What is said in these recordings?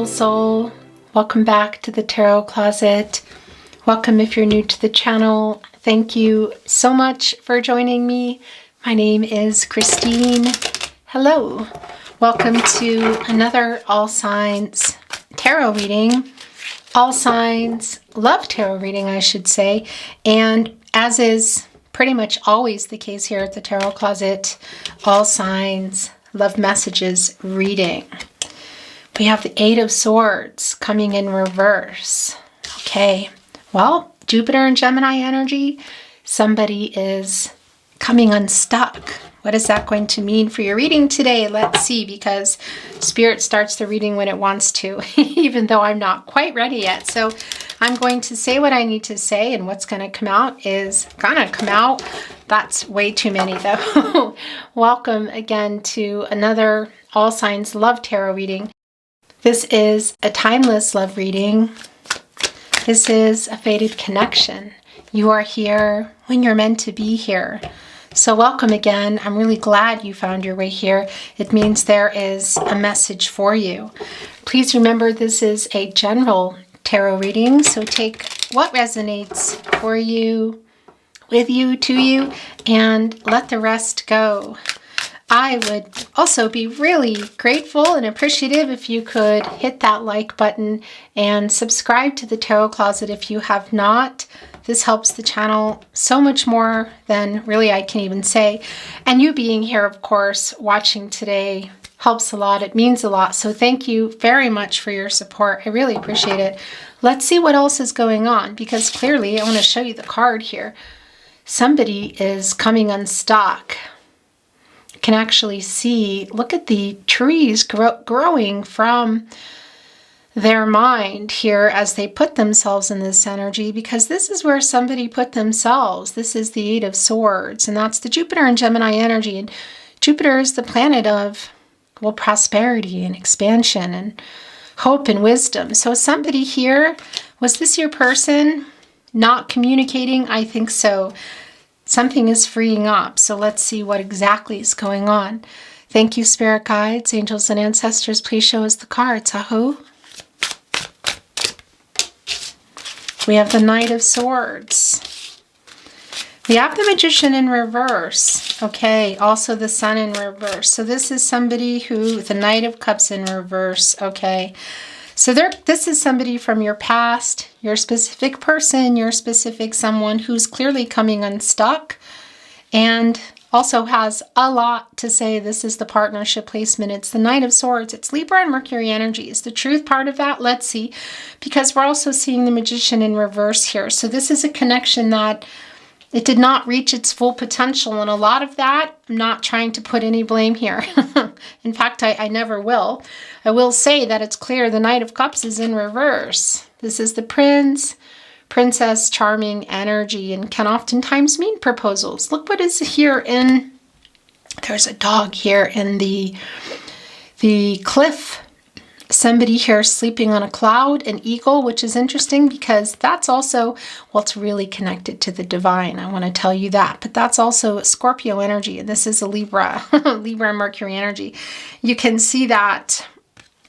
beautiful soul. Welcome back to the Tarot Closet. Welcome if you're new to the channel. Thank you so much for joining me. My name is Christine. Hello. Welcome to another All Signs tarot reading. All Signs love tarot reading, I should say. And as is pretty much always the case here at the Tarot Closet, All Signs love messages reading. We have the Eight of Swords coming in reverse. Okay, well, Jupiter and Gemini energy, somebody is coming unstuck. What is that going to mean for your reading today? Let's see, because Spirit starts the reading when it wants to, even though I'm not quite ready yet. So I'm going to say what I need to say, and what's going to come out is going to come out. That's way too many, though. Welcome again to another All Signs Love Tarot reading. This is a timeless love reading. This is a fated connection. You are here when you're meant to be here. So welcome again. I'm really glad you found your way here. It means there is a message for you. Please remember this is a general tarot reading, so take what resonates for you, with you, to you, and let the rest go. I would also be really grateful and appreciative if you could hit that like button and subscribe to the Tarot Closet if you have not. This helps the channel so much more than really I can even say. And you being here, of course, watching today helps a lot. It means a lot. So thank you very much for your support. I really appreciate it. Let's see what else is going on, because clearly I want to show you the card here. Somebody is coming unstuck. Can actually see, look at the trees growing from their mind here as they put themselves in this energy, because this is where somebody put themselves. This is the Eight of Swords, and that's the Jupiter and Gemini energy. And Jupiter is the planet of, well, prosperity and expansion and hope and wisdom. So somebody here, was this your person not communicating? I think so. Something is freeing up, so let's see what exactly is going on. Thank you, spirit guides, angels, and ancestors. Please show us the cards. Aho. We have the Knight of Swords. We have the Magician in reverse. Okay, also the Sun in reverse. So this is somebody who, the Knight of Cups in reverse. Okay. So this is somebody from your past, your specific person, your specific someone who's clearly coming unstuck and also has a lot to say. This is the partnership placement. It's the Knight of Swords. It's Libra and Mercury energy. Is the truth part of that? Let's see, because we're also seeing the Magician in reverse here. So this is a connection that it did not reach its full potential, and a lot of that, I'm not trying to put any blame here. In fact, I never will. I will say that it's clear the Knight of Cups is in reverse. This is the Prince, Princess, charming energy, and can oftentimes mean proposals. Look what is here in, there's a dog here in the cliff. Somebody here sleeping on a cloud, an eagle, which is interesting because that's also, well, it's really connected to the divine. I want to tell you that. But that's also Scorpio energy, and this is a Libra, Libra and Mercury energy. You can see that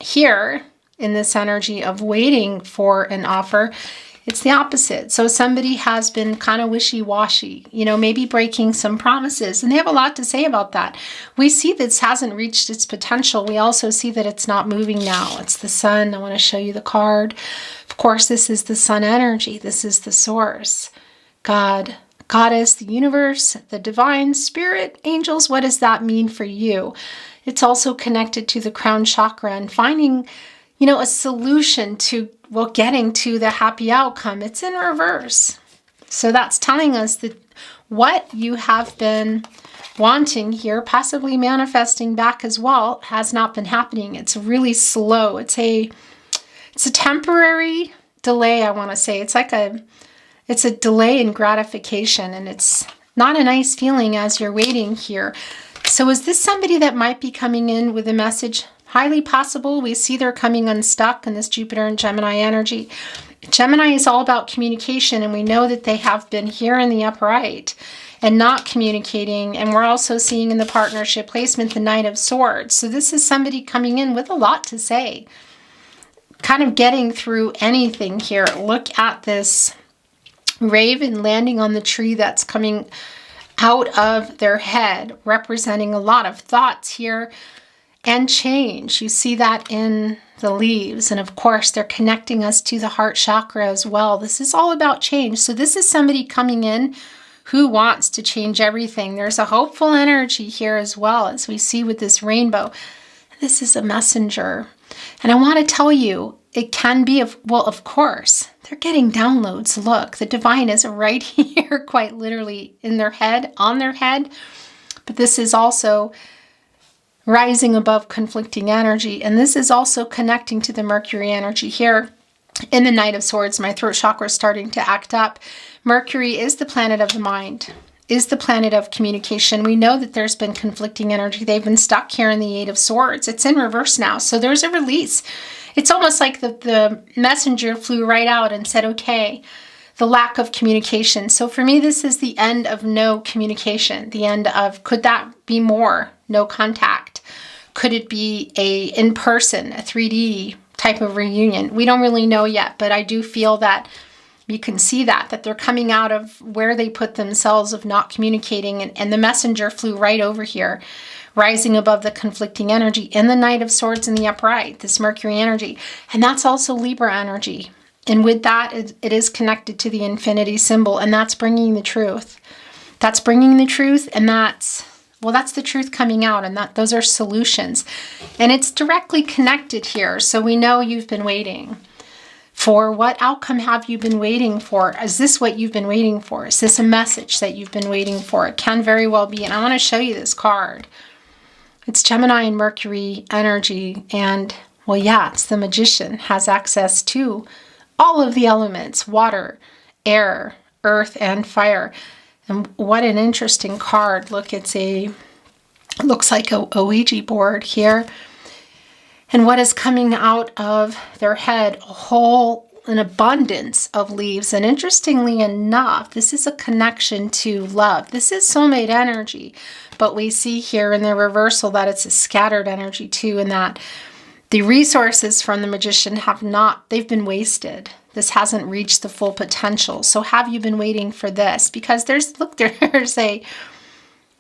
here in this energy of waiting for an offer. It's the opposite. So somebody has been kind of wishy-washy, you know, maybe breaking some promises, and they have a lot to say about that. We see this hasn't reached its potential. We also see that it's not moving now. It's the Sun. I want to show you the card. Of course, this is the Sun energy. This is the source. God, Goddess, the universe, the divine, spirit, angels. What does that mean for you? It's also connected to the crown chakra and finding, you know, a solution to, well, getting to the happy outcome. It's in reverse. So that's telling us that what you have been wanting here, possibly manifesting back as well, has not been happening. It's really slow. It's a temporary delay, I want to say. It's a delay in gratification, and it's not a nice feeling as you're waiting here. So is this somebody that might be coming in with a message? Highly possible. We see they're coming unstuck in this Jupiter and Gemini energy. Gemini is all about communication, and we know that they have been here in the upright and not communicating. And we're also seeing in the partnership placement the Knight of Swords. So this is somebody coming in with a lot to say. kind of getting through anything here. Look at this raven landing on the tree that's coming out of their head, representing a lot of thoughts here and change. You see that in the leaves. And of course, they're connecting us to the heart chakra as well. This is all about change. So this is somebody coming in who wants to change everything. There's a hopeful energy here as well, as we see with this rainbow. This is a messenger. And I want to tell you, it can be, well, of course, they're getting downloads. Look, the divine is right here, quite literally in their head, on their head. But this is also rising above conflicting energy. And this is also connecting to the Mercury energy here in the Knight of Swords. My throat chakra is starting to act up. Mercury is the planet of the mind, is the planet of communication. We know that there's been conflicting energy. They've been stuck here in the Eight of Swords. It's in reverse now. So there's a release. It's almost like the messenger flew right out and said, okay, the lack of communication. So for me, this is the end of no communication. The end of, could that be more? No contact. Could it be a in-person, a 3D type of reunion? We don't really know yet, but I do feel that you can see that they're coming out of where they put themselves of not communicating, and the messenger flew right over here, rising above the conflicting energy in the Knight of Swords in the upright, this Mercury energy. And that's also Libra energy. And with that, it is connected to the infinity symbol, and that's bringing the truth. That's bringing the truth, and that's the truth coming out, and those are solutions. And it's directly connected here, so we know you've been waiting. For what outcome have you been waiting for? Is this what you've been waiting for? Is this a message that you've been waiting for? It can very well be. And I want to show you this card. It's Gemini and Mercury energy. And, well, yeah, it's the Magician. Has access to all of the elements. Water, air, earth, and fire. And what an interesting card. Look, it looks like a Ouija board here. And what is coming out of their head? An abundance of leaves. And interestingly enough, this is a connection to love. This is soulmate energy. But we see here in the reversal that it's a scattered energy too, and that the resources from the Magician they've been wasted. This hasn't reached the full potential. So have you been waiting for this? Because there's a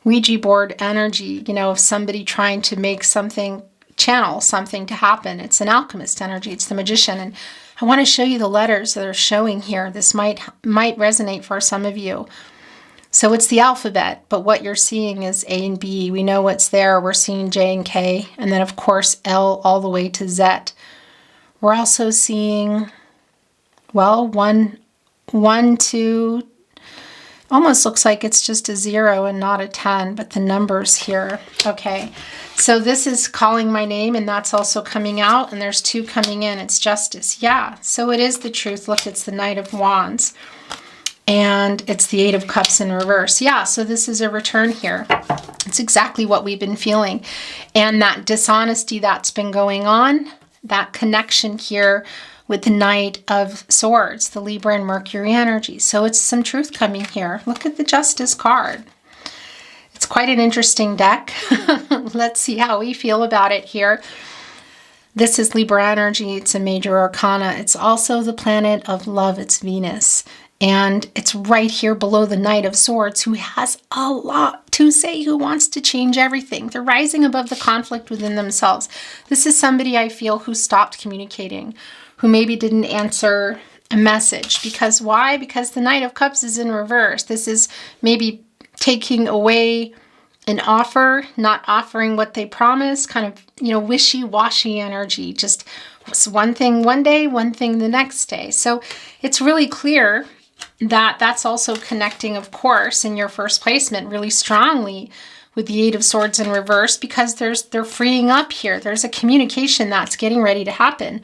Ouija board energy, of somebody trying to make channel something to happen. It's an alchemist energy. It's the Magician. And I want to show you the letters that are showing here. This might resonate for some of you. So it's the alphabet, but what you're seeing is A and B. We know what's there. We're seeing J and K, and then of course L all the way to Z. We're also seeing, well, 1, 2, almost looks like it's just a 0 and not a 10, but the numbers here. Okay, so this is calling my name, and that's also coming out, and there's 2 coming in. It's justice. Yeah, so it is the truth. Look, it's the Knight of Wands, and it's the 8 of Cups in reverse. Yeah, so this is a return here. It's exactly what we've been feeling. And that dishonesty that's been going on, that connection here with the Knight of Swords, the Libra and Mercury energy. So it's some truth coming here. Look at the Justice card. It's quite an interesting deck. Let's see how we feel about it here. This is Libra energy. It's a major arcana. It's also the planet of love. It's Venus. And it's right here below the Knight of Swords, who has a lot to say, who wants to change everything. They're rising above the conflict within themselves. This is somebody I feel who stopped communicating, who maybe didn't answer a message. Because why? Because the Knight of Cups is in reverse. This is maybe taking away an offer, not offering what they promised, kind of, wishy-washy energy. Just one thing one day, one thing the next day. So it's really clear that that's also connecting, of course, in your first placement really strongly with the 8 of Swords in reverse, because they're freeing up here. There's a communication that's getting ready to happen.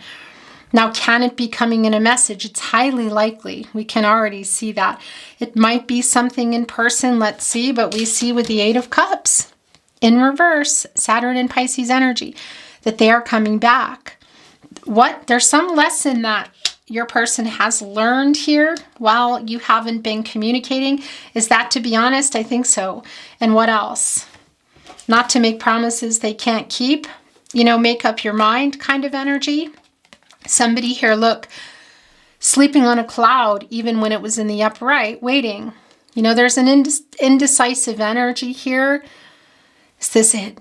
Now, can it be coming in a message? It's highly likely. We can already see that. It might be something in person, let's see, but we see with the 8 of Cups in reverse, Saturn and Pisces energy, that they are coming back. There's some lesson that your person has learned here while you haven't been communicating. Is that, to be honest? I think so. And what else? Not to make promises they can't keep. Make up your mind kind of energy. Somebody here, look, sleeping on a cloud, even when it was in the upright, waiting. You know, there's an indecisive energy here. Is this it?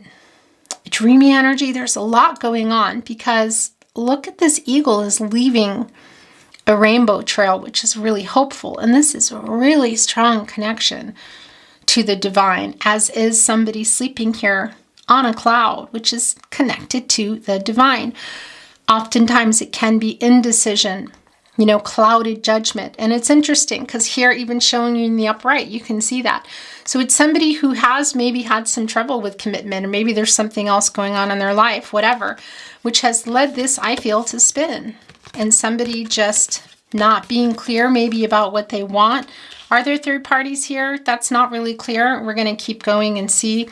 Dreamy energy? There's a lot going on because look at this eagle is leaving a rainbow trail, which is really hopeful. And this is a really strong connection to the divine, as is somebody sleeping here on a cloud, which is connected to the divine. Oftentimes it can be indecision, you know, clouded judgment. And it's interesting because here, even showing you in the upright, you can see that. So it's somebody who has maybe had some trouble with commitment, or maybe there's something else going on in their life, whatever, which has led this, I feel, to spin. And somebody just not being clear maybe about what they want. Are there third parties here? That's not really clear. We're going to keep going and see.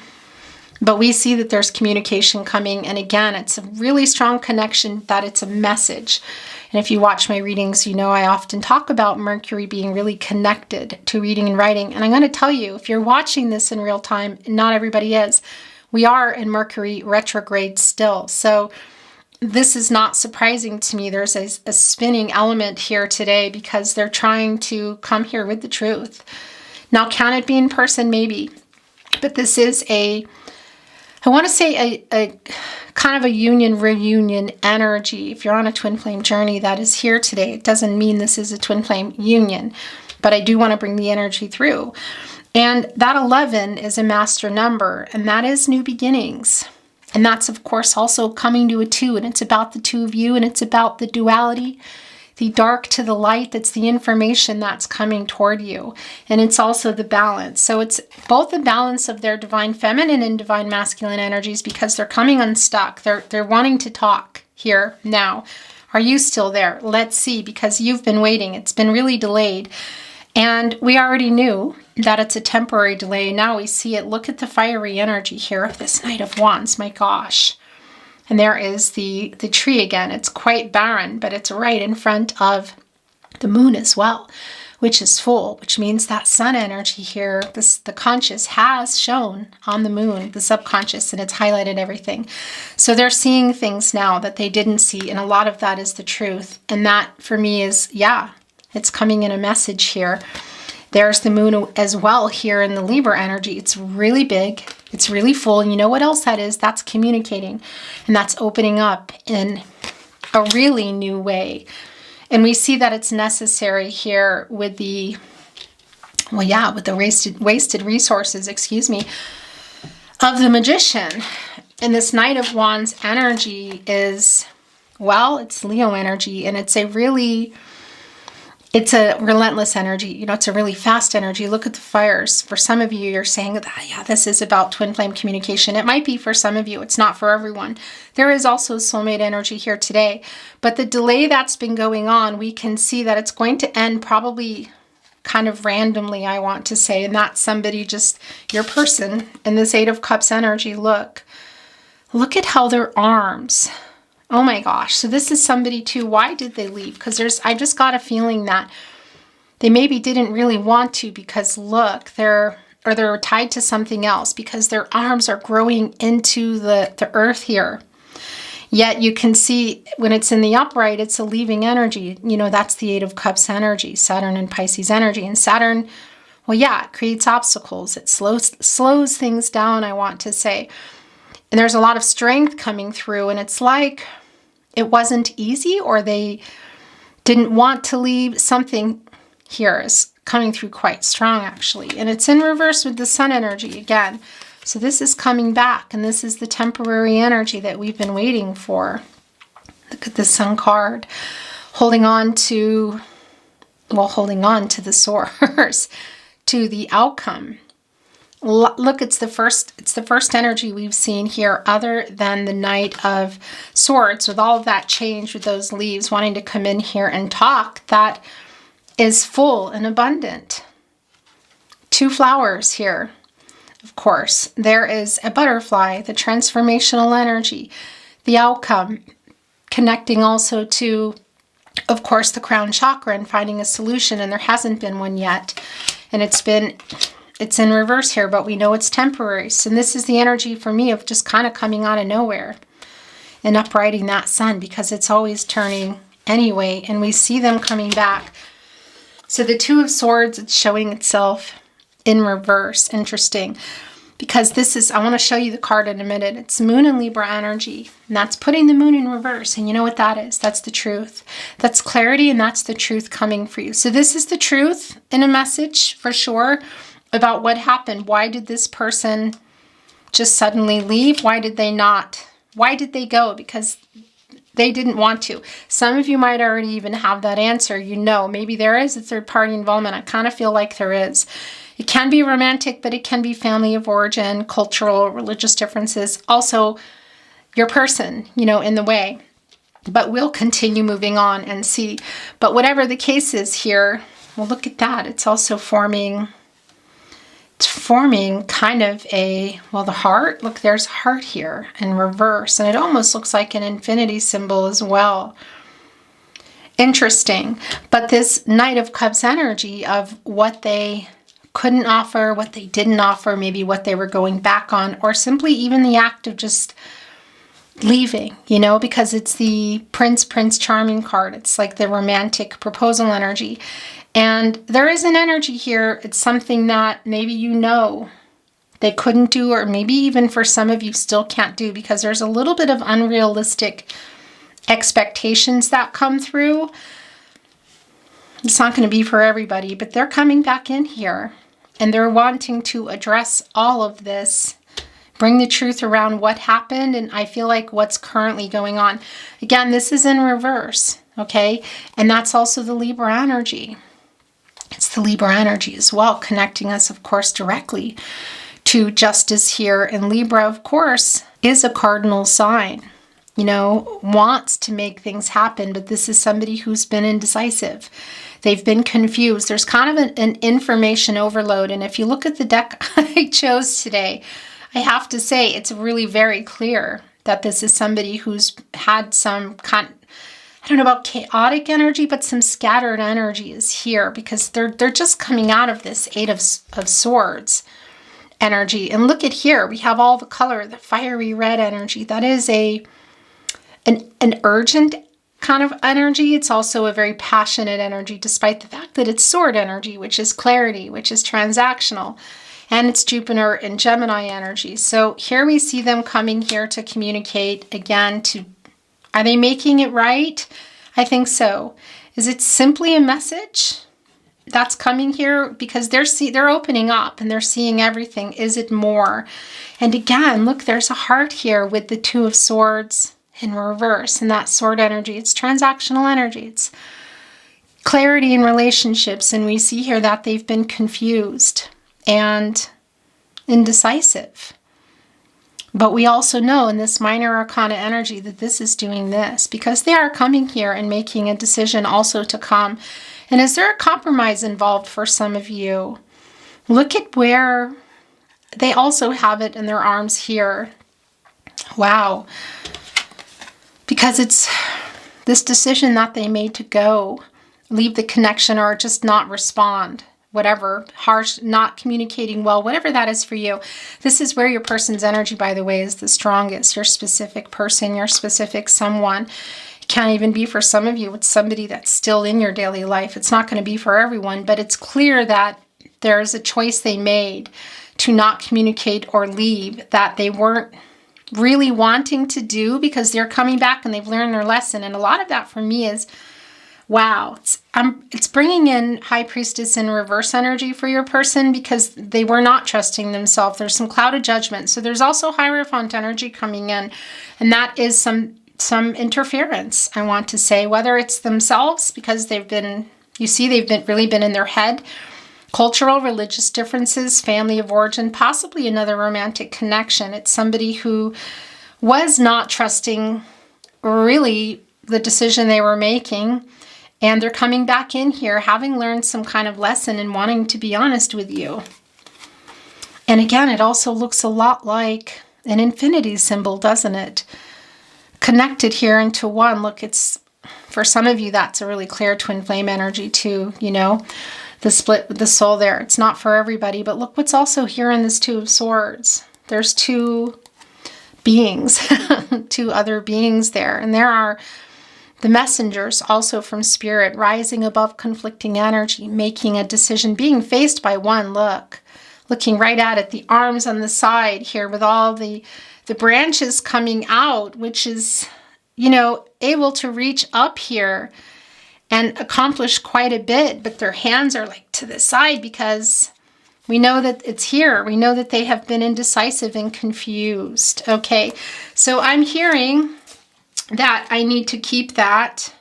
But we see that there's communication coming. And again, it's a really strong connection that it's a message. And if you watch my readings, you know I often talk about Mercury being really connected to reading and writing. And I'm going to tell you, if you're watching this in real time, not everybody is, we are in Mercury retrograde still. So this is not surprising to me. There's a spinning element here today because they're trying to come here with the truth. Now, can it be in person? Maybe. But this is I want to say a kind of a reunion energy. If you're on a twin flame journey that is here today, it doesn't mean this is a twin flame union, but I do want to bring the energy through. And that 11 is a master number, and that is new beginnings. And that's, of course, also coming to a 2, and it's about the two of you, and it's about the duality, the dark to the light. That's the information that's coming toward you. And it's also the balance. So it's both the balance of their divine feminine and divine masculine energies because they're coming unstuck. They're wanting to talk here now. Are you still there? Let's see, because you've been waiting. It's been really delayed. And we already knew that it's a temporary delay. Now we see it. Look at the fiery energy here of this Knight of Wands. My gosh. And there is the tree again. It's quite barren, but it's right in front of the moon as well, which is full, which means that sun energy here, the conscious has shown on the moon, the subconscious, and it's highlighted everything. So they're seeing things now that they didn't see, and a lot of that is the truth. And that, for me, is, yeah, it's coming in a message here. There's the moon as well here in the Libra energy. It's really big. It's really full. And you know what else that is? That's communicating. And that's opening up in a really new way. And we see that it's necessary here with the, with the wasted resources, of the Magician. And this Knight of Wands energy is, it's Leo energy. And it's it's a relentless energy. You know, it's a really fast energy. Look at the fires. For some of you, you're saying that, this is about twin flame communication. It might be for some of you. It's not for everyone. There is also soulmate energy here today. But the delay that's been going on, we can see that it's going to end probably kind of randomly, I want to say. And that's somebody, just your person. And this 8 of Cups energy, look at how their arms. Oh my gosh. So this is somebody too. Why did they leave? Because I just got a feeling that they maybe didn't really want to, because look, they're tied to something else, because their arms are growing into the earth here. Yet you can see when it's in the upright, it's a leaving energy. You know, that's the 8 of Cups energy, Saturn and Pisces energy. And Saturn, it creates obstacles. It slows things down, I want to say. And there's a lot of strength coming through, and it's like it wasn't easy, or they didn't want to leave. Something here is coming through quite strong, actually. And it's in reverse with the sun energy again. So this is coming back, and this is the temporary energy that we've been waiting for. Look at the sun card. Holding on to the source, to the outcome. Look, it's the first energy we've seen here, other than the Knight of Swords, with all of that change, with those leaves wanting to come in here and talk, that is full and abundant. 2 flowers here, of course. There is a butterfly, the transformational energy, the outcome, connecting also to, of course, the crown chakra and finding a solution, and there hasn't been one yet. And it's in reverse here, but we know it's temporary. So this is the energy for me of just kind of coming out of nowhere. and uprighting that sun, because it's always turning anyway, and we see them coming back. So the Two of Swords, it's showing itself in reverse. Interesting. Because this is, I want to show you the card in a minute. It's Moon and Libra energy. And that's putting the moon in reverse. And you know what that is? That's the truth. That's clarity, and that's the truth coming for you. So this is the truth in a message for sure about what happened. Why did this person just suddenly leave? Why did they not? Why did they go? Because they didn't want to. Some of you might already even have that answer. You know, maybe there is a third party involvement. I kind of feel like there is. It can be romantic, but it can be family of origin, cultural, religious differences. Also, your person, you know, in the way. But we'll continue moving on and see. But whatever the case is here, well, look at that. It's also forming, it's forming kind of a, well, the heart. Look, there's a heart here in reverse. And it almost looks like an infinity symbol as well. Interesting. But this Knight of Cups energy of what they couldn't offer, what they didn't offer, maybe what they were going back on, or simply even the act of just leaving, you know, because it's the Prince Charming card. It's like the romantic proposal energy. And there is an energy here. It's something that maybe you know they couldn't do, or maybe even for some of you still can't do, because there's a little bit of unrealistic expectations that come through. It's not going to be for everybody, but they're coming back in here. And they're wanting to address all of this, bring the truth around what happened, and I feel like what's currently going on. Again, this is in reverse, okay? And that's also the Libra energy. It's the Libra energy as well, connecting us, of course, directly to justice here. And Libra, of course, is a cardinal sign, you know, wants to make things happen, but this is somebody who's been indecisive. They've been confused. There's kind of an information overload. And if you look at the deck I chose today, I have to say it's really very clear that this is somebody who's had some kind, I don't know about chaotic energy, but some scattered energy is here, because they're just coming out of this Eight of Swords energy. And look at here, we have all the color, the fiery red energy. That is an urgent kind of energy. It's also a very passionate energy, despite the fact that it's sword energy, which is clarity, which is transactional, and it's Jupiter and Gemini energy. So here we see them coming here to communicate again. Are they making it right? I think so. Is it simply a message that's coming here? Because they're opening up and they're seeing everything. Is it more? And again, look, there's a heart here with the Two of Swords in reverse, and that sword energy. It's transactional energy. It's clarity in relationships, and we see here that they've been confused and indecisive. But we also know in this minor arcana energy that this is doing this because they are coming here and making a decision also to come. And is there a compromise involved for some of you? Look at where they also have it in their arms here. Wow. Because it's this decision that they made to go, leave the connection, or just not respond, whatever, harsh, not communicating well, whatever that is for you. This is where your person's energy, by the way, is the strongest. Your specific person, your specific someone. It can't even be for some of you. It's somebody that's still in your daily life. It's not going to be for everyone, but it's clear that there's a choice they made to not communicate or leave that they weren't really wanting to do, because they're coming back and they've learned their lesson. And a lot of that for me is, wow, it's bringing in High Priestess in reverse energy for your person, because they were not trusting themselves. There's some cloud of judgment. So there's also Hierophant energy coming in, and that is some interference, I want to say, whether it's themselves because they've been really been in their head, cultural, religious differences, family of origin, possibly another romantic connection. It's somebody who was not trusting really the decision they were making, and they're coming back in here having learned some kind of lesson and wanting to be honest with you. And again, it also looks a lot like an infinity symbol, doesn't it? Connected here into one. Look, it's, for some of you, that's a really clear twin flame energy too, you know, the split with the soul there. It's not for everybody, but look what's also here in this Two of Swords. There's two beings, two other beings there. And there are the messengers also from spirit, rising above conflicting energy, making a decision, being faced by one looking right at it, the arms on the side here with all the branches coming out, which is, able to reach up here and accomplish quite a bit, but their hands are like to the side because we know that it's here. We know that they have been indecisive and confused. Okay, so I'm hearing that I need to keep that.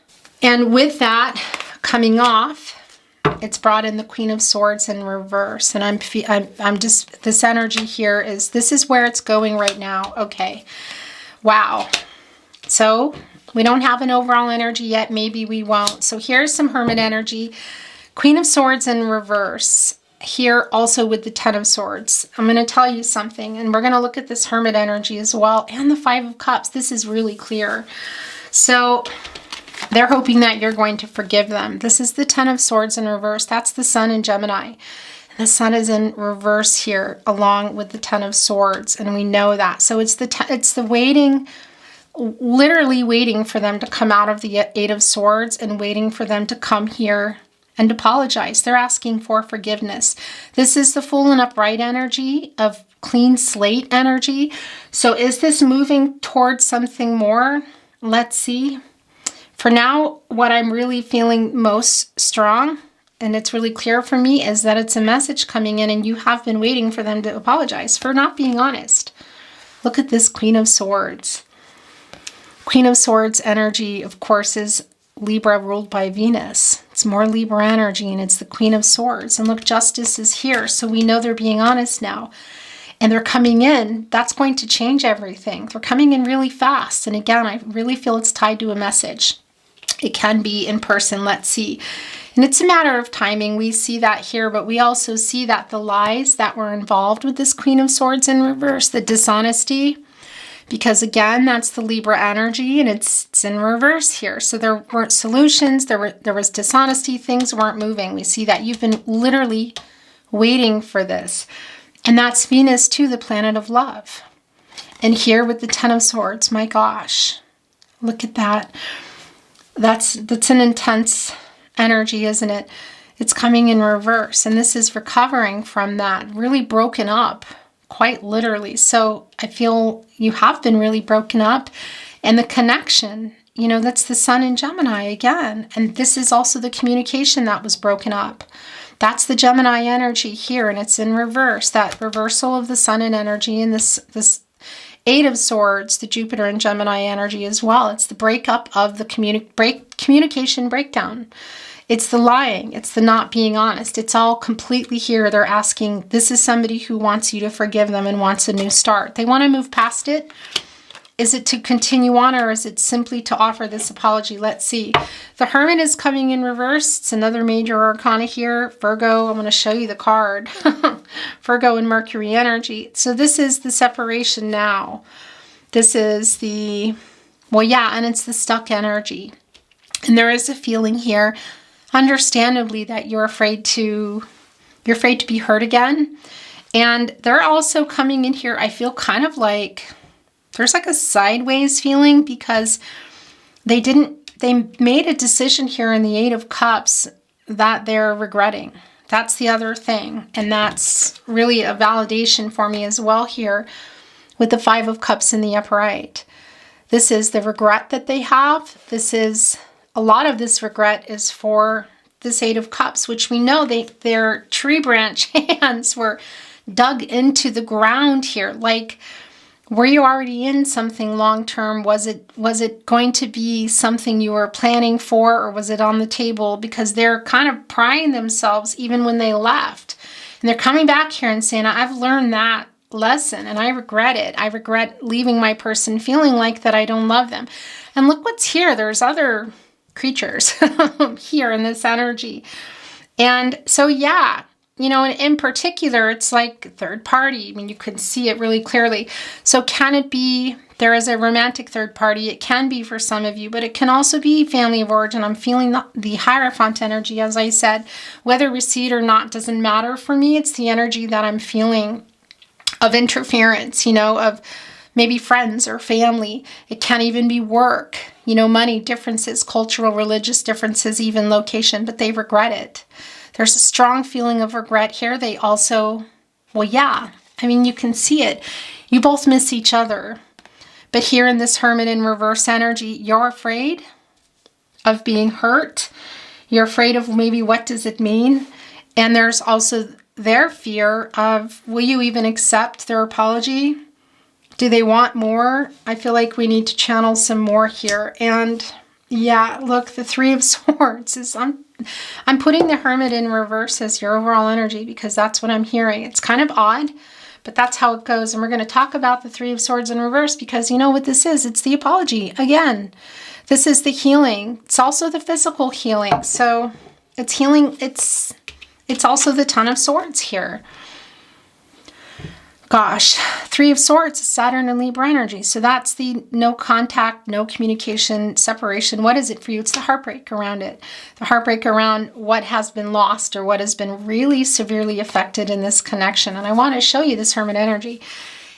And with that coming off, it's brought in the Queen of Swords in reverse. And I'm just, this energy here is, this is where it's going right now. Okay, wow. So we don't have an overall energy yet. Maybe we won't. So here's some Hermit energy. Queen of Swords in reverse. Here also with the Ten of Swords. I'm going to tell you something, and we're going to look at this Hermit energy as well, and the Five of Cups. This is really clear. So they're hoping that you're going to forgive them. This is the Ten of Swords in reverse. That's the Sun in Gemini. And the Sun is in reverse here along with the Ten of Swords, and we know that. So it's the waiting, literally waiting for them to come out of the Eight of Swords and waiting for them to come here and apologize. They're asking for forgiveness. This is the Fool and Upright energy of clean slate energy. So is this moving towards something more? Let's see. For now, what I'm really feeling most strong, and it's really clear for me, is that it's a message coming in and you have been waiting for them to apologize for not being honest. Look at this Queen of Swords. Queen of Swords energy, of course, is Libra ruled by Venus. It's more Libra energy, and it's the Queen of Swords. And look, justice is here, so we know they're being honest now. And they're coming in. That's going to change everything. They're coming in really fast. And again, I really feel it's tied to a message. It can be in person, let's see. And it's a matter of timing. We see that here, but we also see that the lies that were involved with this Queen of Swords in reverse, the dishonesty, because again, that's the Libra energy, and it's in reverse here. So there weren't solutions, there was dishonesty, things weren't moving. We see that you've been literally waiting for this. And that's Venus too, the planet of love. And here with the Ten of Swords, my gosh, look at that. That's an intense energy, isn't it? It's coming in reverse, and this is recovering from that, really broken up. Quite literally. So I feel you have been really broken up, and the connection, that's the Sun in Gemini again. And this is also the communication that was broken up. That's the Gemini energy here, and it's in reverse, that reversal of the Sun in energy, and this Eight of Swords, the Jupiter and Gemini energy as well. It's the breakup of the communication breakdown. It's the lying. It's the not being honest. It's all completely here. They're asking, this is somebody who wants you to forgive them and wants a new start. They want to move past it. Is it to continue on, or is it simply to offer this apology? Let's see. The Hermit is coming in reverse. It's another major arcana here. Virgo, I'm going to show you the card. Virgo and Mercury energy. So this is the separation now. This is and it's the stuck energy. And there is a feeling here, understandably, that you're afraid to be hurt again. And they're also coming in here, I feel kind of like there's like a sideways feeling, because they made a decision here in the Eight of Cups that they're regretting. That's the other thing. And that's really a validation for me as well here with the Five of Cups in the upright. This is the regret that they have. A lot of this regret is for this Eight of Cups, which we know their tree branch hands were dug into the ground here. Like, were you already in something long-term? Was it going to be something you were planning for, or was it on the table? Because they're kind of prying themselves even when they left. And they're coming back here and saying, I've learned that lesson and I regret it. I regret leaving my person feeling like that I don't love them. And look what's here. There's other creatures here in this energy. And so, yeah, and in particular, it's like third party. I mean, you can see it really clearly. So can it be, there is a romantic third party? It can be for some of you, but it can also be family of origin. I'm feeling the Hierophant energy, as I said. Whether receipt or not doesn't matter for me. It's the energy that I'm feeling of interference, of maybe friends or family. It can't even be work, money differences, cultural, religious differences, even location, but they regret it. There's a strong feeling of regret here. They also, you can see it. You both miss each other. But here in this Hermit in reverse energy, you're afraid of being hurt. You're afraid of maybe what does it mean? And there's also their fear of, will you even accept their apology? Do they want more? I feel like we need to channel some more here. And yeah, look, the Three of Swords is, I'm putting the Hermit in reverse as your overall energy because that's what I'm hearing. It's kind of odd, but that's how it goes. And we're going to talk about the Three of Swords in reverse because you know what this is. It's the apology. Again, this is the healing. It's also the physical healing. So it's healing. It's also the Ten of Swords here. Gosh, Three of Swords is Saturn and Libra energy. So that's the no contact, no communication, separation. What is it for you? It's the heartbreak around it. The heartbreak around what has been lost or what has been really severely affected in this connection. And I want to show you this Hermit energy.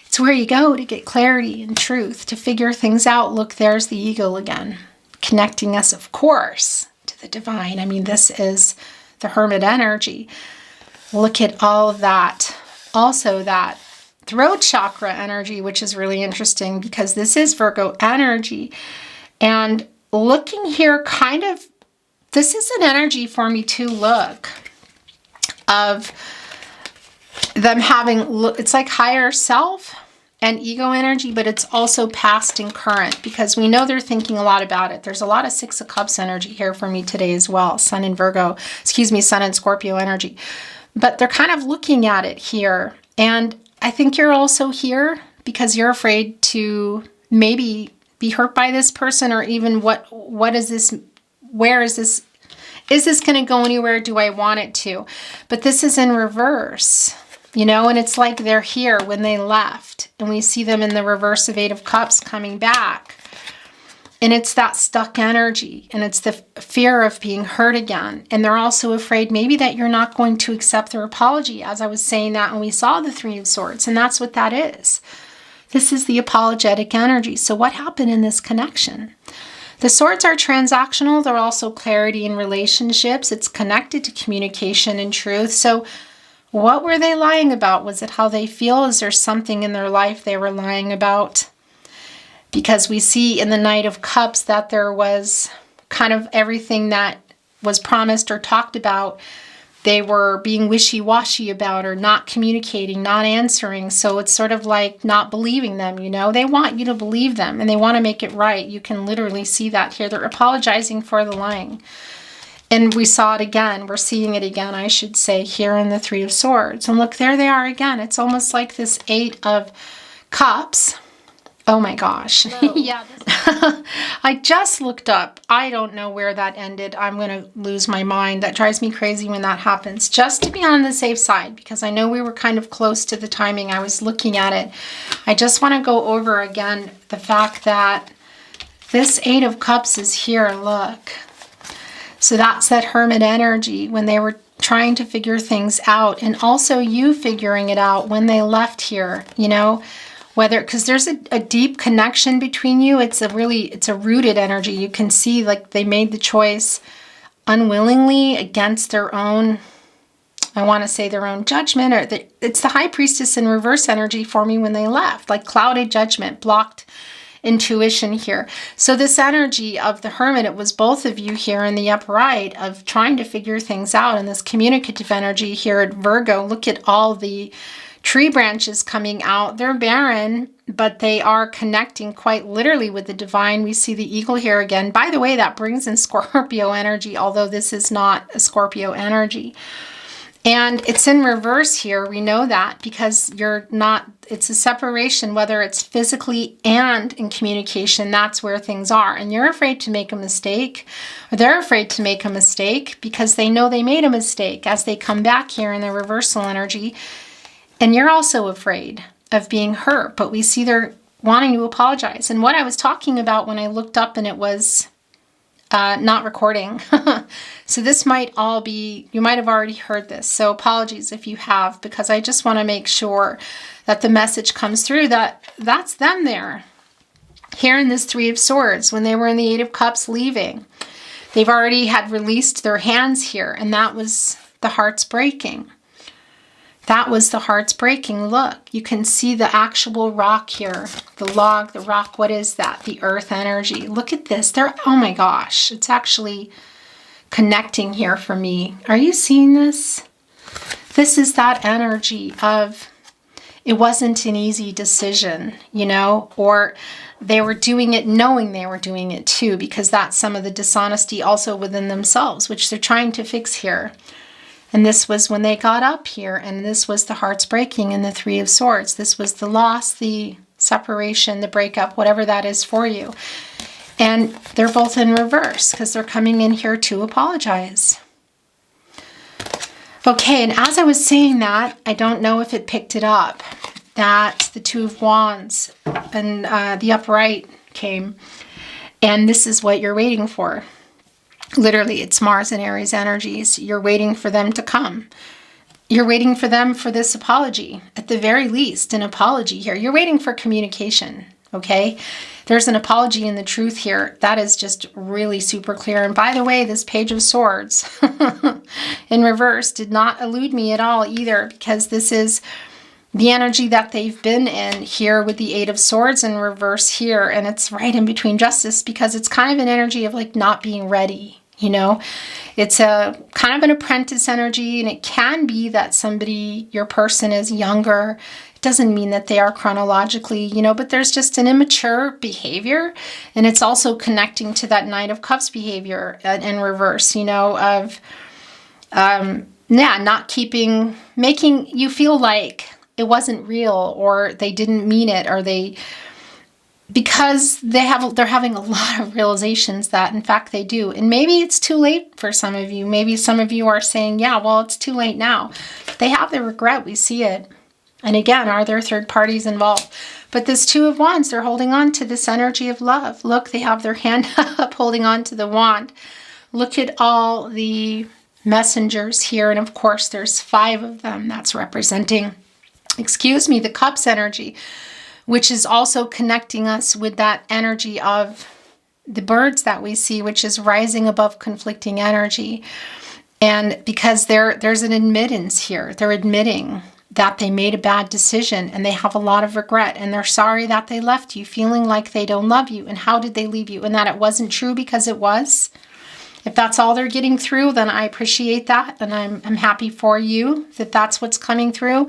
It's where you go to get clarity and truth, to figure things out. Look, there's the eagle again, connecting us, of course, to the divine. I mean, this is the Hermit energy. Look at all of that. Also that throat chakra energy, which is really interesting because this is Virgo energy. And looking here, this is an energy for me to look of them having, it's like higher self and ego energy, but it's also past and current because we know they're thinking a lot about it. There's a lot of Six of Cups energy here for me today as well. Sun and Scorpio energy. But they're kind of looking at it here. And I think you're also here because you're afraid to maybe be hurt by this person or even what is this, where is this going to go anywhere? Do I want it to? But this is in reverse, and it's like they're here when they left and we see them in the reverse of Eight of Cups coming back. And it's that stuck energy and it's the fear of being hurt again. And they're also afraid maybe that you're not going to accept their apology, as I was saying that when we saw the Three of Swords. And that's what that is. This is the apologetic energy. So what happened in this connection? The swords are transactional. They're also clarity in relationships. It's connected to communication and truth. So what were they lying about? Was it how they feel? Is there something in their life they were lying about? Because we see in the Knight of Cups that there was kind of everything that was promised or talked about, they were being wishy-washy about or not communicating, not answering. So it's sort of like not believing them, They want you to believe them and they want to make it right. You can literally see that here. They're apologizing for the lying. And we saw it again. We're seeing it again, I should say, here in the Three of Swords. And look, there they are again. It's almost like this Eight of Cups. Oh my gosh. Yeah. I just looked up. I don't know where that ended. I'm going to lose my mind. That drives me crazy when that happens. Just to be on the safe side, because I know we were kind of close to the timing. I was looking at it. I just want to go over again the fact that this Eight of Cups is here. Look. So that's that Hermit energy when they were trying to figure things out. And also you figuring it out when they left here, because there's a deep connection between you. It's a rooted energy. You can see like they made the choice unwillingly against their own, I want to say their own judgment, or it's the High Priestess in reverse energy for me when they left, like clouded judgment, blocked intuition here. So this energy of the Hermit, it was both of you here in the upright of trying to figure things out, and this communicative energy here at Virgo. Look at all the tree branches coming out. They're barren, but they are connecting quite literally with the divine. We see the eagle here again. By the way, that brings in Scorpio energy, although this is not a Scorpio energy. And it's in reverse here. We know that because it's a separation, whether it's physically and in communication. That's where things are. And you're afraid to make a mistake, or they're afraid to make a mistake because they know they made a mistake as they come back here in the reversal energy. And you're also afraid of being hurt, but we see they're wanting to apologize. And what I was talking about when I looked up and it was not recording. So this might all be, you might have already heard this. So apologies if you have, because I just want to make sure that the message comes through that that's them there. Here in this Three of Swords, when they were in the Eight of Cups leaving, they've already had released their hands here, and that was the heart's breaking. That was the heart's breaking. Look, you can see the actual rock here. The log, the rock, what is that? The earth energy. Look at this. Oh my gosh. It's actually connecting here for me. Are you seeing this? This is that energy of, it wasn't an easy decision, you know, or they were doing it knowing they were doing it too, because that's some of the dishonesty also within themselves, which they're trying to fix here. And this was when they got up here, and this was the heart's breaking in the Three of Swords. This was the loss, the separation, the breakup, whatever that is for you. And they're both in reverse because they're coming in here to apologize. Okay, and as I was saying that, I don't know if it picked it up, that the Two of Wands and the upright came. And this is what you're waiting for. Literally, it's Mars and Aries energies. You're waiting for them to come. You're waiting for them for this apology. At the very least, an apology here. You're waiting for communication, okay? There's an apology in the truth here. That is just really super clear. And by the way, this Page of Swords in reverse did not elude me at all either, because this is the energy that they've been in here with the Eight of Swords in reverse here. And it's right in between Justice, because it's kind of an energy of like not being ready, you know. It's a kind of an apprentice energy, and it can be that somebody, your person, is younger. It doesn't mean that they are chronologically, you know, but there's just an immature behavior. And it's also connecting to that Knight of Cups behavior in reverse, you know, of not keeping, making you feel like it wasn't real, or they didn't mean it, or because they're having a lot of realizations that in fact they do. And maybe it's too late for some of you. Maybe some of you are saying, yeah, well, it's too late now. They have the regret. We see it. And again, are there third parties involved? But this Two of Wands, they're holding on to this energy of love. Look, they have their hand up holding on to the wand. Look at all the messengers here. And of course, there's 5 of them. That's representing, the Cups energy, which is also connecting us with that energy of the birds that we see, which is rising above conflicting energy. And because there's an admittance here, they're admitting that they made a bad decision, and they have a lot of regret, and they're sorry that they left you, feeling like they don't love you. And how did they leave you? And that it wasn't true because it was. If that's all they're getting through, then I appreciate that, and I'm happy for you that that's what's coming through.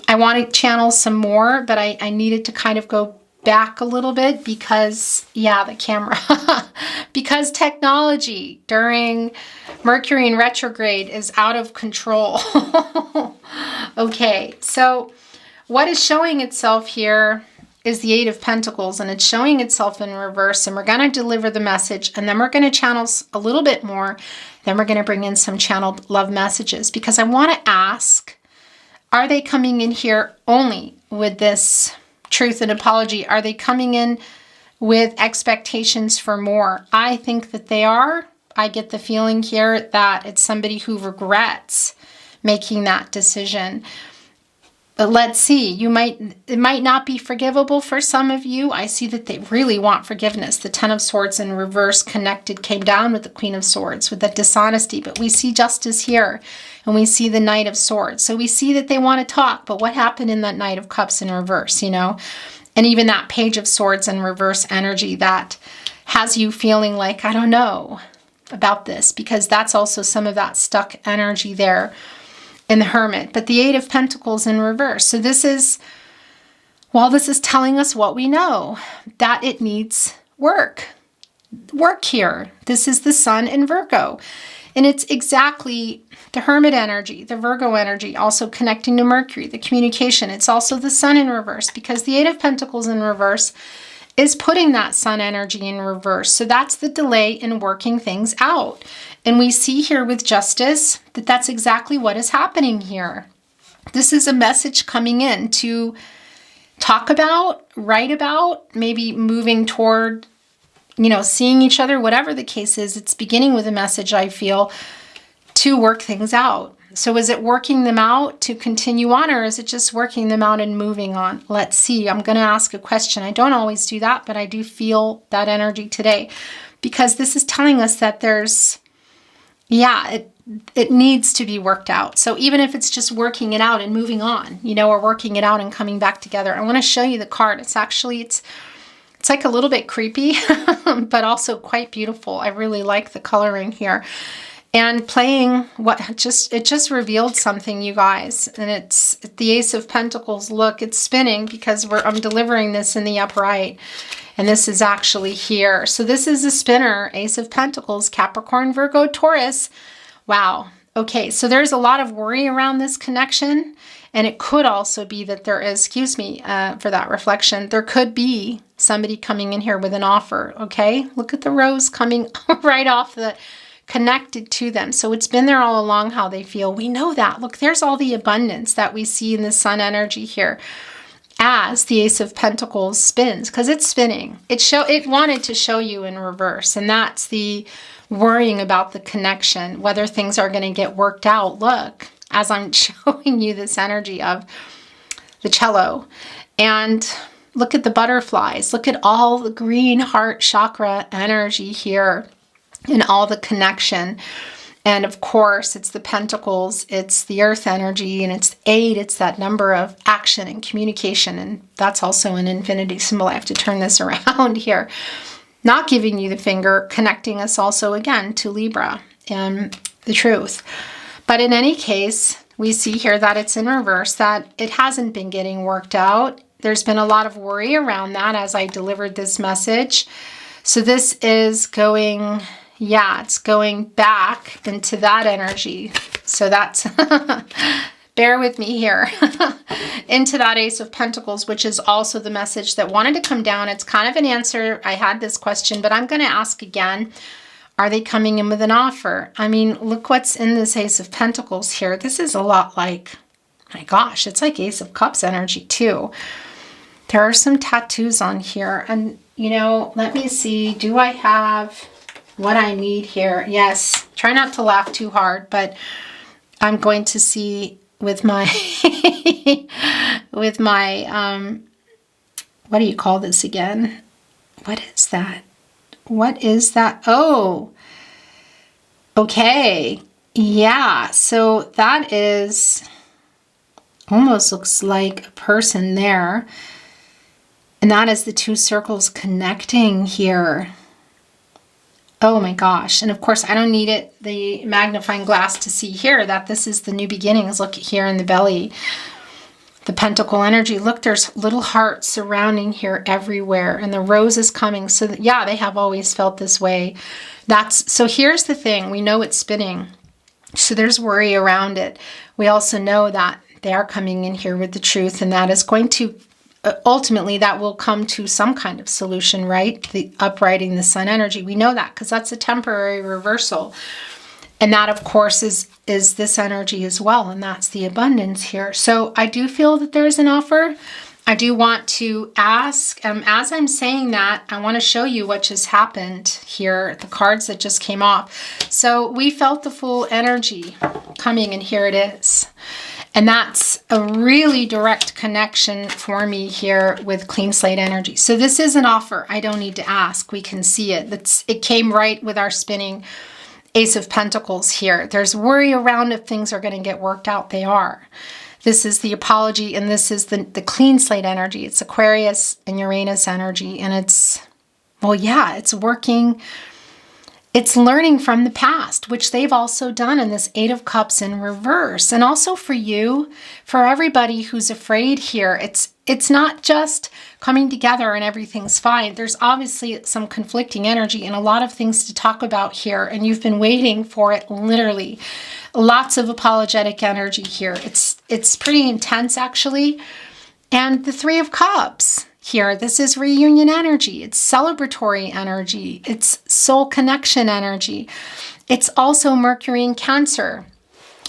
I want to channel some more, but I needed to kind of go back a little bit because, yeah, the camera, because technology during Mercury in retrograde is out of control. Okay, so what is showing itself here is the Eight of Pentacles, and it's showing itself in reverse, and we're going to deliver the message, and then we're going to channel a little bit more, then we're going to bring in some channeled love messages, because I want to ask, are they coming in here only with this truth and apology? Are they coming in with expectations for more? I think that they are. I get the feeling here that it's somebody who regrets making that decision. But let's see, it might not be forgivable for some of you. I see that they really want forgiveness. The Ten of Swords in reverse connected came down with the Queen of Swords, with that dishonesty. But we see justice here, and we see the Knight of Swords. So we see that they want to talk, but what happened in that Knight of Cups in reverse, you know? And even that Page of Swords in reverse energy that has you feeling like, I don't know about this, because that's also some of that stuck energy there in the Hermit. But the Eight of Pentacles in reverse. So this is, well, this is telling us what we know, that it needs work here. This is the Sun in Virgo. And it's exactly the Hermit energy, the Virgo energy, also connecting to Mercury, the communication. It's also the Sun in reverse, because the Eight of Pentacles in reverse is putting that Sun energy in reverse. So that's the delay in working things out. And we see here with Justice that that's exactly what is happening here. This is a message coming in to talk about, write about, maybe moving toward seeing each other, whatever the case is, it's beginning with a message, I feel, to work things out. So is it working them out to continue on, or is it just working them out and moving on? Let's see. I'm going to ask a question. I don't always do that, but I do feel that energy today, because this is telling us that there's, it needs to be worked out. So even if it's just working it out and moving on, or working it out and coming back together. I want to show you the card. It's like a little bit creepy, but also quite beautiful. I really like the coloring here. And playing it just revealed something, you guys. And it's the Ace of Pentacles. Look, it's spinning because I'm delivering this in the upright. And this is actually here. So this is a spinner, Ace of Pentacles, Capricorn, Virgo, Taurus. Wow. Okay, so there's a lot of worry around this connection. And it could also be that there is, excuse me for that reflection, there could be somebody coming in here with an offer, okay? Look at the rose coming right off connected to them. So it's been there all along how they feel. We know that. Look, there's all the abundance that we see in the sun energy here as the Ace of Pentacles spins, because it's spinning. It wanted to show you in reverse, and that's the worrying about the connection, whether things are going to get worked out. Look, as I'm showing you this energy of the cello, and look at the butterflies. Look at all the green heart chakra energy here and all the connection. And of course, it's the pentacles, it's the earth energy, and it's 8. It's that number of action and communication. And that's also an infinity symbol. I have to turn this around here. Not giving you the finger, connecting us also again to Libra and the truth. But in any case, we see here that it's in reverse, that it hasn't been getting worked out. There's been a lot of worry around that as I delivered this message. So this is going, it's going back into that energy. So that's, bear with me here, into that Ace of Pentacles, which is also the message that wanted to come down. It's kind of an answer. I had this question, but I'm going to ask again. Are they coming in with an offer? I mean, look what's in this Ace of Pentacles here. This is a lot like, my gosh, it's like Ace of Cups energy too. There are some tattoos on here. And, let me see. Do I have what I need here? Yes. Try not to laugh too hard, but I'm going to see with my, what do you call this again? What is that? What is that? Oh, okay. Yeah. So that is almost looks like a person there. And that is the 2 circles connecting here. Oh my gosh. And of course, I don't need the magnifying glass to see here that this is the new beginnings. Look here in the belly. The pentacle energy. Look, there's little hearts surrounding here everywhere. And the rose is coming. So that, they have always felt this way. So here's the thing. We know it's spinning. So there's worry around it. We also know that they are coming in here with the truth. And that is going to, ultimately, that will come to some kind of solution, right? The uprighting the sun energy. We know that because that's a temporary reversal. And that, of course, is this energy as well. And that's the abundance here. So I do feel that there's an offer. I do want to ask, as I'm saying that, I want to show you what just happened here, the cards that just came off. So we felt the full energy coming, and here it is. And that's a really direct connection for me here with clean slate energy. So this is an offer. I don't need to ask. We can see it. It came right with our spinning Ace of Pentacles here. There's worry around if things are going to get worked out. They are. This is the apology, and this is the clean slate energy. It's Aquarius and Uranus energy, and it's working. It's learning from the past, which they've also done in this 8 of Cups in reverse. And also for you, for everybody who's afraid here, it's not just coming together and everything's fine. There's obviously some conflicting energy and a lot of things to talk about here. And you've been waiting for it, literally. Lots of apologetic energy here. It's pretty intense, actually. And the 3 of Cups. Here, this is reunion energy. It's celebratory energy. It's soul connection energy. It's also Mercury in Cancer.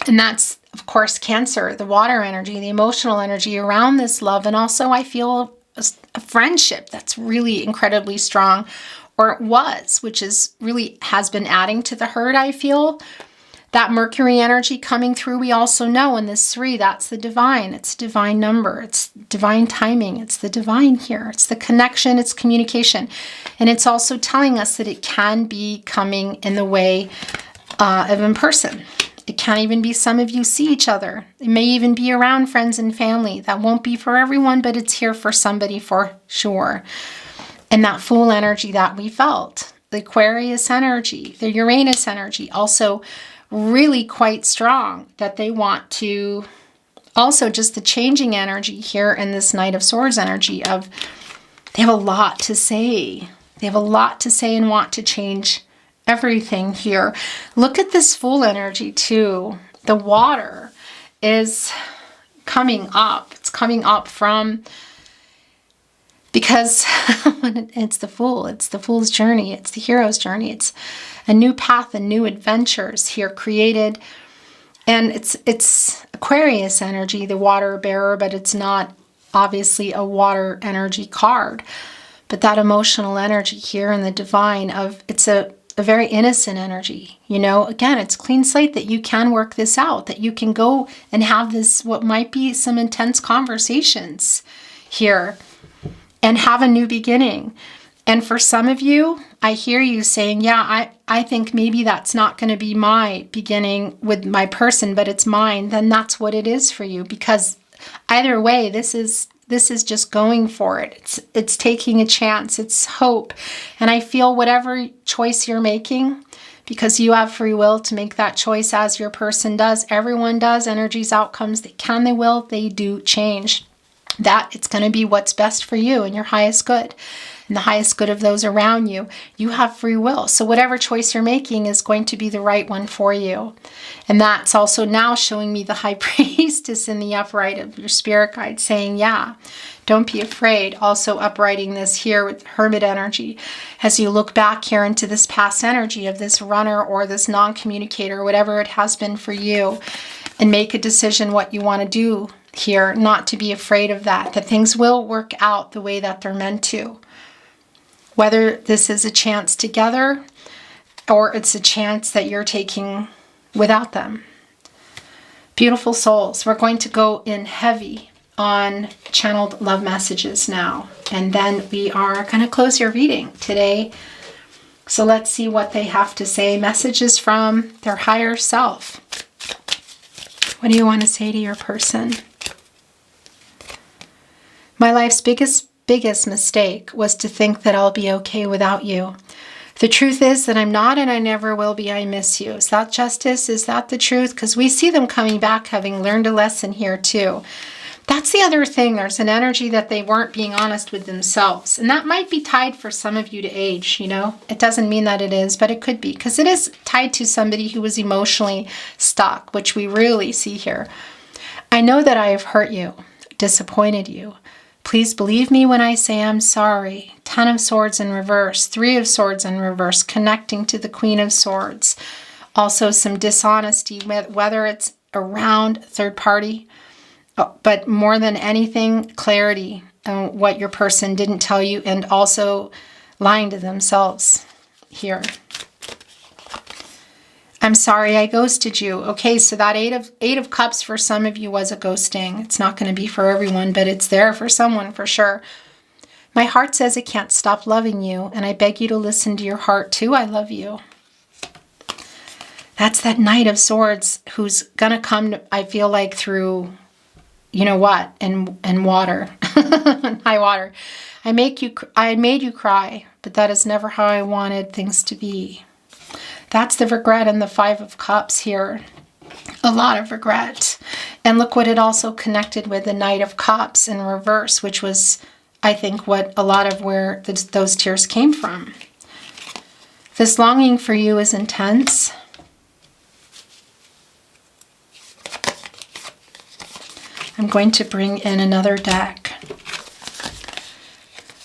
And that's, of course, Cancer, the water energy, the emotional energy around this love. And also I feel a friendship that's really incredibly strong, or it was, which is really has been adding to the hurt, I feel. That Mercury energy coming through, we also know in this 3, that's the divine. It's a divine number. It's divine timing. It's the divine here. It's the connection. It's communication. And it's also telling us that it can be coming in the way of in person. It can even be some of you see each other. It may even be around friends and family. That won't be for everyone, but it's here for somebody for sure. And that Fool energy that we felt, the Aquarius energy, the Uranus energy, also really quite strong, that they want to, also just the changing energy here in this Knight of Swords energy of, they have a lot to say. They have a lot to say and want to change everything here. Look at this Fool energy too. The water is coming up. It's coming up from, because it's the Fool. It's the Fool's journey. It's the hero's journey. It's a new path and new adventures here created. And it's Aquarius energy, the water bearer, but it's not obviously a water energy card. But that emotional energy here in the divine of, it's a very innocent energy. You know, again, it's clean slate, that you can work this out, that you can go and have this, what might be some intense conversations here and have a new beginning. And for some of you, I hear you saying, yeah, I think maybe that's not going to be my beginning with my person, but it's mine. Then that's what it is for you, because either way, this is just going for it. It's taking a chance. It's hope. And I feel whatever choice you're making, because you have free will to make that choice, as your person does. Everyone does. Energies, outcomes, they can, they will, they do change. That it's going to be what's best for you and your highest good and the highest good of those around you. You have free will. So whatever choice you're making is going to be the right one for you. And that's also now showing me the High Priestess in the upright of your spirit guide saying, yeah, don't be afraid. Also uprighting this here with Hermit energy. As you look back here into this past energy of this runner or this non-communicator, whatever it has been for you, and make a decision what you want to do here, not to be afraid of that things will work out the way that they're meant to. Whether this is a chance together or it's a chance that you're taking without them. Beautiful souls, we're going to go in heavy on channeled love messages now. And then we are going to close your reading today. So let's see what they have to say. Messages from their higher self. What do you want to say to your person? My life's biggest mistake was to think that I'll be okay without you. The truth is that I'm not, and I never will be. I miss you. Is that justice? Is that the truth? Because we see them coming back having learned a lesson here too. That's the other thing. There's an energy that they weren't being honest with themselves. And that might be tied for some of you to age, you know. It doesn't mean that it is, but it could be. Because it is tied to somebody who was emotionally stuck, which we really see here. I know that I have hurt you, disappointed you. Please believe me when I say I'm sorry. 10 of Swords in reverse, 3 of Swords in reverse, connecting to the Queen of Swords. Also some dishonesty, whether it's around third party, but more than anything, clarity on what your person didn't tell you, and also lying to themselves here. I'm sorry I ghosted you. Okay, so that eight of Cups for some of you was a ghosting. It's not going to be for everyone, but it's there for someone for sure. My heart says it can't stop loving you, and I beg you to listen to your heart too. I love you. That's that Knight of Swords who's going to come, I feel like, through, you know what, and water, high water. I made you cry, but that is never how I wanted things to be. That's the regret in the 5 of Cups here. A lot of regret. And look what it also connected with, the Knight of Cups in reverse, which was, I think, what a lot of where those tears came from. This longing for you is intense. I'm going to bring in another deck.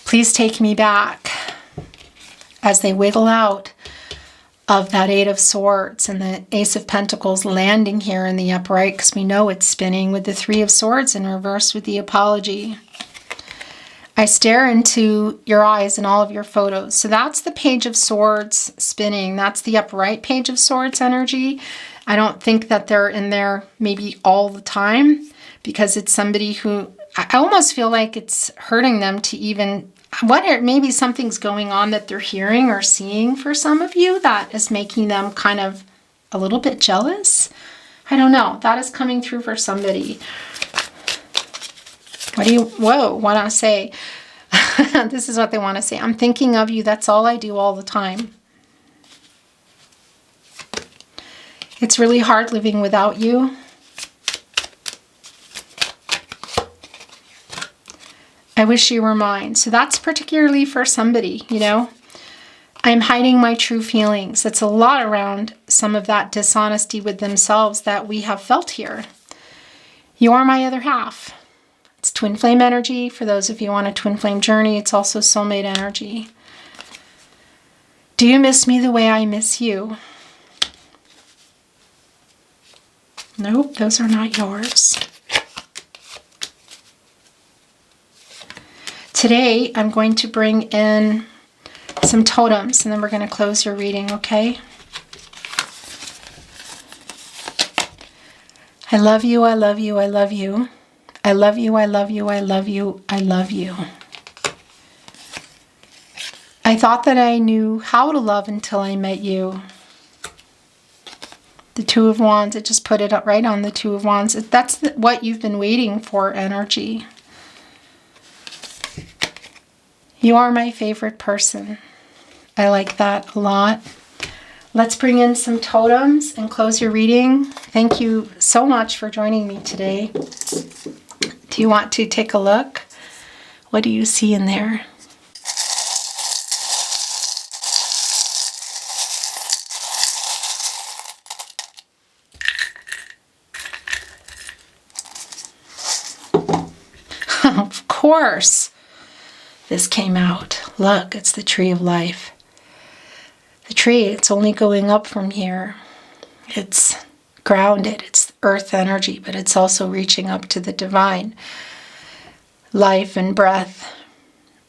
Please take me back as they wiggle out of that 8 of Swords and the Ace of Pentacles landing here in the upright, because we know it's spinning with the 3 of Swords in reverse with the apology. I stare into your eyes in all of your photos. So that's the Page of Swords spinning. That's the upright Page of Swords energy. I don't think that they're in there maybe all the time, because it's somebody who, I almost feel like it's hurting them to even, maybe something's going on that they're hearing or seeing for some of you that is making them kind of a little bit jealous. I don't know. That is coming through for somebody. What do you want to say? This is what they want to say. I'm thinking of you. That's all I do all the time. It's really hard living without you. I wish you were mine. So that's particularly for somebody, you know. I'm hiding my true feelings. It's a lot around some of that dishonesty with themselves that we have felt here. You are my other half. It's twin flame energy. For those of you on a twin flame journey, it's also soulmate energy. Do you miss me the way I miss you? Nope, those are not yours. Today, I'm going to bring in some totems, and then we're going to close your reading, okay? I love you, I love you, I love you. I love you, I love you, I love you, I love you. I thought that I knew how to love until I met you. The Two of Wands, it just put it up right on the Two of Wands. That's what you've been waiting for, energy. You are my favorite person. I like that a lot. Let's bring in some totems and close your reading. Thank you so much for joining me today. Do you want to take a look? What do you see in there? Of course, this came out. Look, it's the Tree of Life. The tree, it's only going up from here. It's grounded, it's earth energy, but it's also reaching up to the divine. Life and breath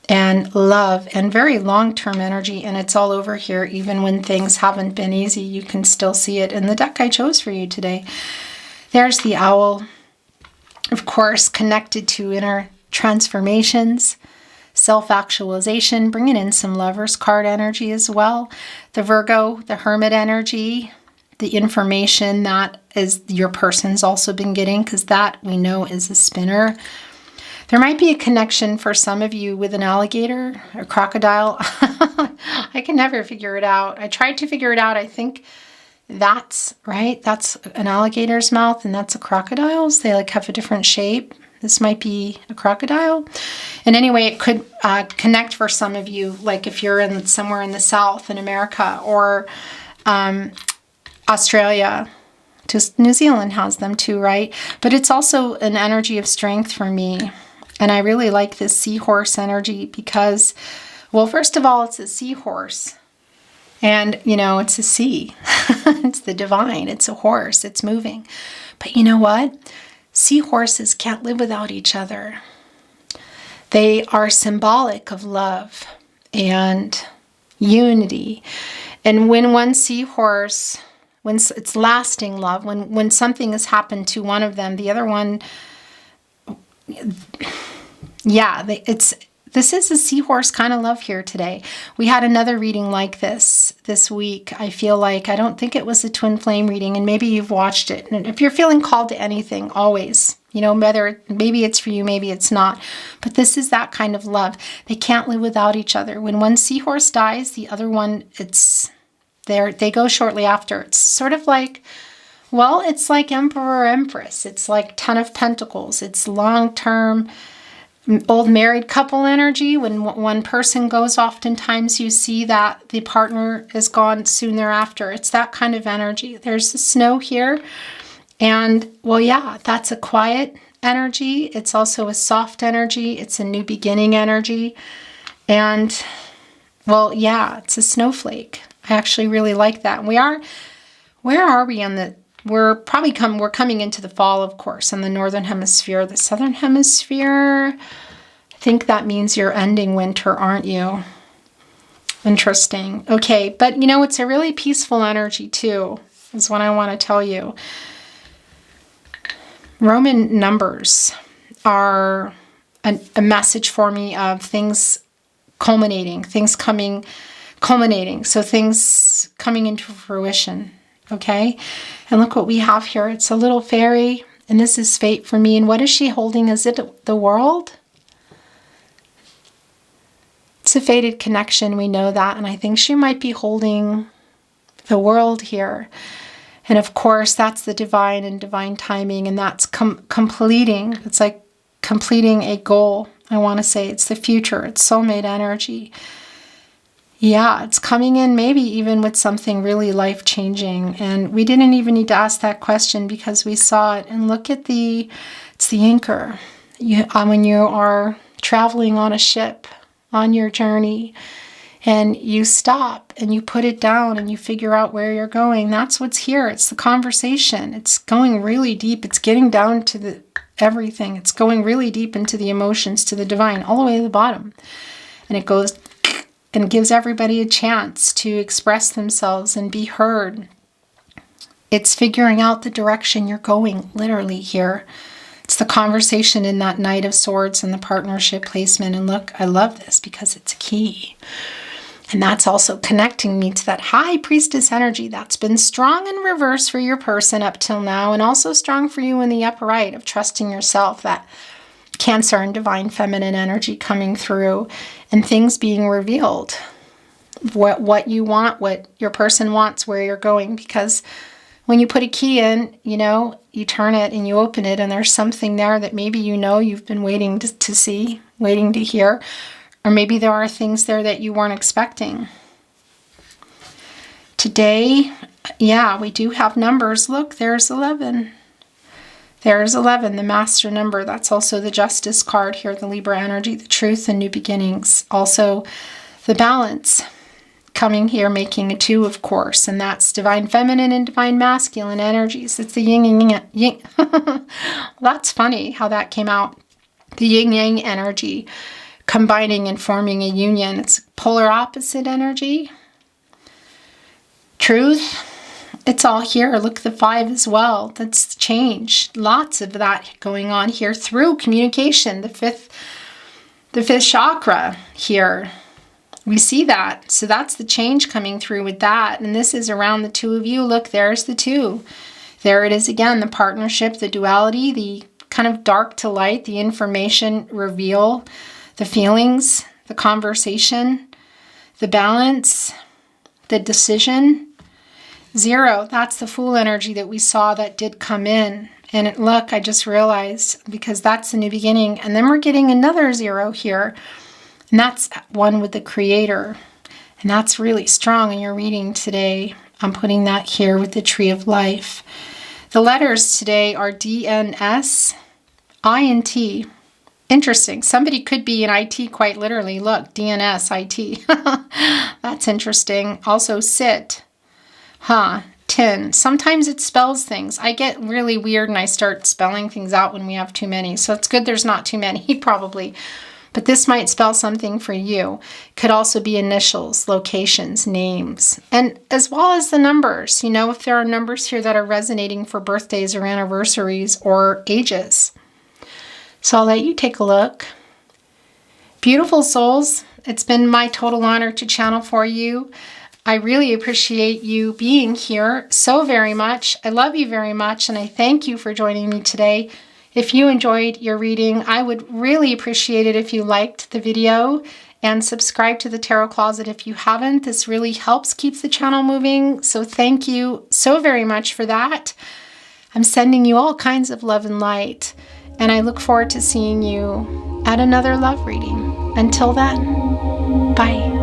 and love and very long-term energy, and it's all over here. Even when things haven't been easy, you can still see it in the deck I chose for you today. There's the owl, of course, connected to inner transformations, self-actualization, bringing in some Lovers card energy as well. The Virgo, the Hermit energy, the information that is your person's also been getting, because that we know is a spinner. There might be a connection for some of you with an alligator, a crocodile. I can never figure it out. I tried to figure it out. I think that's right. That's an alligator's mouth and that's a crocodile's. They like have a different shape. This might be a crocodile. And anyway, it could connect for some of you, like if you're in somewhere in the South in America or Australia. Just New Zealand has them too, right? But it's also an energy of strength for me. And I really like this seahorse energy because, well, first of all, it's a seahorse. And, you know, it's a sea. It's the divine. It's a horse. It's moving. But you know what? Seahorses can't live without each other. They are symbolic of love and unity. And when one seahorse, when it's lasting love, when something has happened to one of them, the other one, yeah, this is a seahorse kind of love here today. We had another reading like this week. I feel like, I don't think it was a twin flame reading, and maybe you've watched it. And if you're feeling called to anything, always, you know, maybe it's for you, maybe it's not. But this is that kind of love. They can't live without each other. When one seahorse dies, the other one, they go shortly after. It's sort of like, well, it's like Emperor, Empress. It's like Ten of Pentacles. It's long-term, old married couple energy. When one person goes, oftentimes you see that the partner is gone soon thereafter. It's that kind of energy. There's the snow here. And, well, yeah, that's a quiet energy. It's also a soft energy. It's a new beginning energy. And, well, yeah, it's a snowflake. I actually really like that. Where are we on the, we're coming into the fall, of course, in the northern hemisphere. The southern hemisphere, I think that means you're ending winter, aren't you? Interesting. Okay, but you know, it's a really peaceful energy too, is what I want to tell you. Roman numbers are a message for me of things culminating, culminating. So things coming into fruition. Okay. And look what we have here. It's a little fairy, and this is fate for me. And what is she holding? Is it the world? It's a fated connection. We know that. And I think she might be holding the world here. And of course, that's the divine and divine timing. And that's completing. It's like completing a goal. I want to say it's the future. It's soulmate energy. Yeah, it's coming in maybe even with something really life-changing. And we didn't even need to ask that question because we saw it. And look at it's the anchor. When you are traveling on a ship, on your journey, and you stop and you put it down and you figure out where you're going, that's what's here. It's the conversation. It's going really deep. It's getting down to everything. It's going really deep into the emotions, to the divine, all the way to the bottom. And it goes and gives everybody a chance to express themselves and be heard. It's figuring out the direction you're going, literally here. It's the conversation in that Knight of Swords and the partnership placement. And look, I love this because it's a key. And that's also connecting me to that High Priestess energy that's been strong in reverse for your person up till now, and also strong for you in the upright of trusting yourself, that Cancer and divine feminine energy coming through and things being revealed. What you want, what your person wants, where you're going. Because when you put a key in, you know, you turn it and you open it and there's something there that maybe you know you've been waiting to see, waiting to hear. Or maybe there are things there that you weren't expecting. Today, yeah, we do have numbers. Look, there's 11. There's 11, the master number. That's also the justice card here, the Libra energy, the truth and new beginnings. Also the balance coming here, making a 2, of course, and that's divine feminine and divine masculine energies. It's the yin and yang. That's funny how that came out. The yin yang energy combining and forming a union. It's polar opposite energy. Truth. It's all here. Look, the 5 as well. That's change. Lots of that going on here through communication. The fifth chakra here. We see that. So that's the change coming through with that. And this is around the 2 of you. Look, there's the 2. There it is again. The partnership, the duality, the kind of dark to light, the information reveal, the feelings, the conversation, the balance, the decision. 0, that's the Fool energy that we saw that did come in. And look, I just realized, because that's the new beginning. And then we're getting another 0 here. And that's one with the Creator. And that's really strong in your reading today. I'm putting that here with the Tree of Life. The letters today are D, N, S, I, and T. Interesting. Somebody could be in IT quite literally. Look, DNS, IT. That's interesting. Also sit. 10. Sometimes it spells things. I get really weird and I start spelling things out when we have too many. So it's good there's not too many, probably. But this might spell something for you. Could also be initials, locations, names, and as well as the numbers. You know, if there are numbers here that are resonating for birthdays or anniversaries or ages. So I'll let you take a look. Beautiful souls, it's been my total honor to channel for you. I really appreciate you being here so very much. I love you very much, and I thank you for joining me today. If you enjoyed your reading, I would really appreciate it if you liked the video and subscribe to the Tarot Closet if you haven't. This really helps keep the channel moving, so thank you so very much for that. I'm sending you all kinds of love and light, and I look forward to seeing you at another love reading. Until then, bye.